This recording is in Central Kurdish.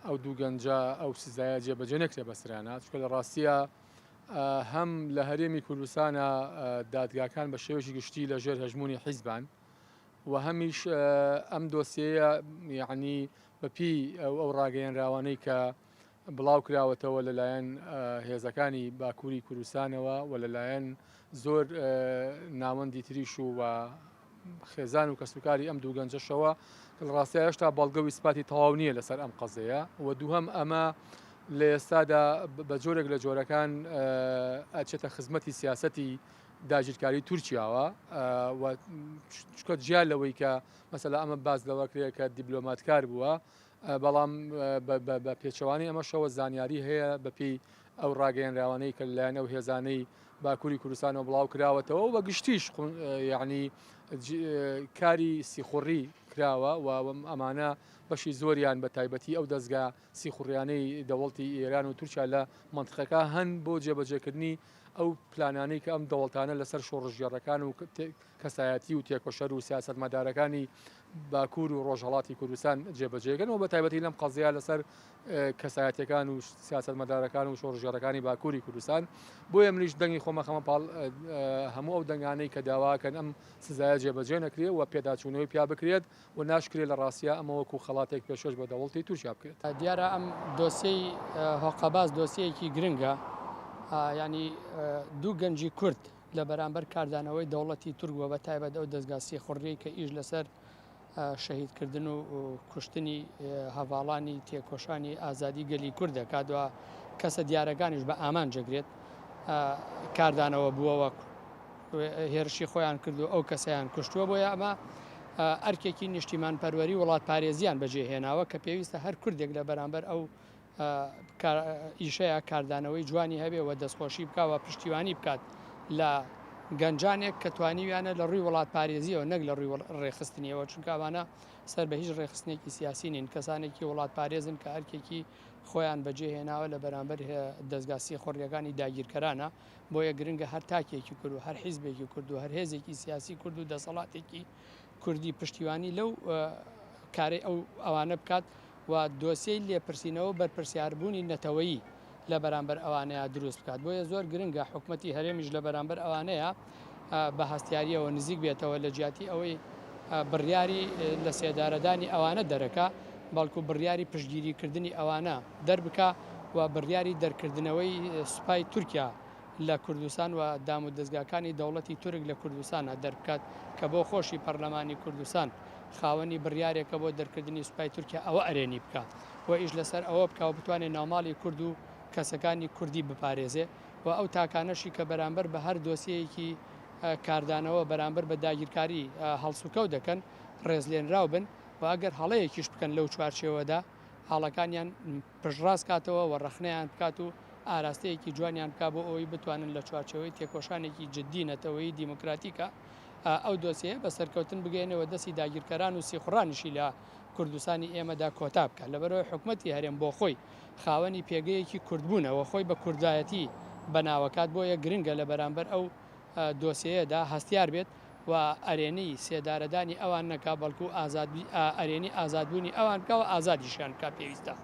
ئەو دوو گەنجە ئەو سزایە جێبەجێ نەکرێ بە سرانە، چونکە لە ڕاستیە هەم لە هەرێمی کوردستانە دادگاکان بە شێوەیەکی گشتی لەژێر هەژمونی حیزبان و هەمیش ئەم دۆسیەیە یعنی بەپی ئەو ڕاگەیەنراوانەی کە بڵاو کراوەتەوە لەلایەن هێزەکانی باکووری کوردستانەوە و لەلایەن زۆر ناوەندی تریش و خێزان و کەسوکاری ئەم دوو گەنجەشەوە کە ڕاستە هێشتا بەڵگە و ئیسپاتی تەواو نییە لەسەر ئەم قەزەیە و دووهەم ئەمە لە ئێستادا بە جۆرێک لە جۆرەکان ئەچێتە خزمەتی سیاسەتی داگیرکاری تورکیاوە چکە جیال لەوەی کە مەسەلا ئەمە باز لەوەکرێ کە دیبلۆماتکار بووە بەڵام بە پێچەوانی ئەمەشەوە زانیاری هەیە بەپی ئەو ڕاگەیەنراوانەی کە لەلایەن ئەو هێزانەی باکووری کوردستانەوە بڵاو کراوەتەوە و بە گشتیش یعنی کاری سیخوڕی کراوە و ئەمانە بەشی زۆریان بە تایبەتی ئەو دەستگا سیخوڕیانەی دەوڵەتی ئێران و تورکیا لە منطقەکە هەن بۆ جێبەجێکردنی ئەو پلانانەی کە ئەم دەوڵەتانە لەسەر شۆڕژگەڕەکان و کەسایەتی و تێکۆشەر و سیاسەتمەدارەکانی باکوور و ڕۆژهەڵاتی کوردستان جێبەجێکردنەوە بە تایبەتی لەم قەزەیە لەسەر کەسایەتیەکان و سیاسەتمەدارەکان و شۆڕژگەڕەکانی باکووری کوردستان بۆیە منیش دەنگی خۆمە خەمە پاڵ هەموو ئەو دەنگانەی کە داواکەن ئەم سزایە جێبەجێ نەکرێت و پێداچوونەوەی پیا بکرێت و ناشکرێت لە ڕاستیە ئەمە وەکو خەڵاتێک پێشۆش بە دەوڵەتی تورکیا بکرێت. دیارە ئەم دۆسیەی هۆقەباز دۆسیەیەکی گرنگە، ینی دوو گەنجی کورد لە بەرامبەر کاردانەوەی دەوڵەتی تورکوە بە تایبەت ئەو دەستگا سیخوڕی کە ئیش لەسەر شەهیدکردن و کوشتنی هەڤاڵانی تێکۆشانی ئازادی گەلی کوردە کادووە کەسە دیارەکانیش بە ئامان جەگرێت کاردانەوە بووەوە هێرشی خۆیان کردو ئەو کەسەیان کوشتووە بۆیە ئەمە ئەرکێکی نیشتیمان پەروەری وڵات پارێزیان بەجێهێناوە کە پێویستە هەر کوردێک لە بەرامبەر ئەو ئیشەیە کاردانەوەی جوانی هەبێ و دەستخۆشی بکەوە پشتیوانی بکات لە گەنجانێک کە توانیویانە لە ڕووی وڵات پارێزیەوە نەک لە ڕووی ڕێخستنیەوە چونکە ئەوانە سەر بە هیچ ڕێخستنێکی سیاسی نین، کەسانێکی وڵات پارێزن کە هەرکێکی خۆیان بەجێهێناوە لە بەرامبەر دەستگا سیخوڕیەکانی داگیرکەرانە بۆیە گرنگە هەر تاکێکی کورد و هەر حیزبێکی کورد و هەر هێزێکی سیاسی کورد و دەسەڵاتێکی کوردی پشتیوانی لەو کارەی ئەوانە بکات و دۆسیەی لێپرسینەوە بەرپرسیاربوونی نەتەوەیی لە بەرامبەر ئەوانەیە دروست بکات بۆیە زۆر گرنگە حکوومەتی هەرێمیش لە بەرامبەر ئەوانەیە بە هەستیاریەوە نزیک بێتەوە لە جیاتی ئەوەی بڕیاری لە سێدارەدانی ئەوانە دەرەکە بەڵکو بڕیاری پشتگیریکردنی ئەوانە دەربکە و بڕیاری دەرکردنەوەی سوپای تورکیا لە کوردستان و دام و دەستگاکانی دەوڵەتی تورک لە کوردستانە دەربکات کە بۆ خۆشی پەرلەمانی کوردستان خاوەنی بڕیارێکە بۆ دەرکردنی سوپای تورکیا ئەوە ئەرێنی بکە و ئیش لەسەر ئەوە بکە و بتوانێت ناوماڵی کورد و کەسەکانی کوردی بپارێزێ و ئەو تاکانەشی کە بەرامبەر بە هەر دۆسیەیەکی کاردانەوە بەرامبەر بە داگیرکاری هەڵسوکەوت دەکەن ڕێزلێنراو بن و ئەگەر هەڵەیەکیش بکەن لەو چوارچێوەدا هاڵەکانیان پشتڕاست کاتەوە و ڕەخنەیان بکات و ئاراستەیەکی جوانیان بکات بۆ ئەوەی بتوانن لە چوارچەوەی تێکۆشانێکی جددی نەتەوەی دیموکراتیکە ئەو دۆسیە بە سەرکەوتن بگەێنەوە دەستی داگیرکەران و سیخوڕانیشی لە کوردستانی ئێمەدا کۆتا بکە لەبەرەوەی حکوومەتی هەرێم بۆ خۆی خاوەنی پێگەیەکی کوردبوونەوە خۆی بە کوردایەتی بەناوەکات بۆیە گرنگە لە بەرامبەر ئەو دۆسیەیەدا هەستیار بێت و ئەرێنەی سێدارەدانی ئەوان نەکا بەڵکو ئەرێنی ئازادبوونی ئەوان بکەوە ئازادیشیان کا پێویستە.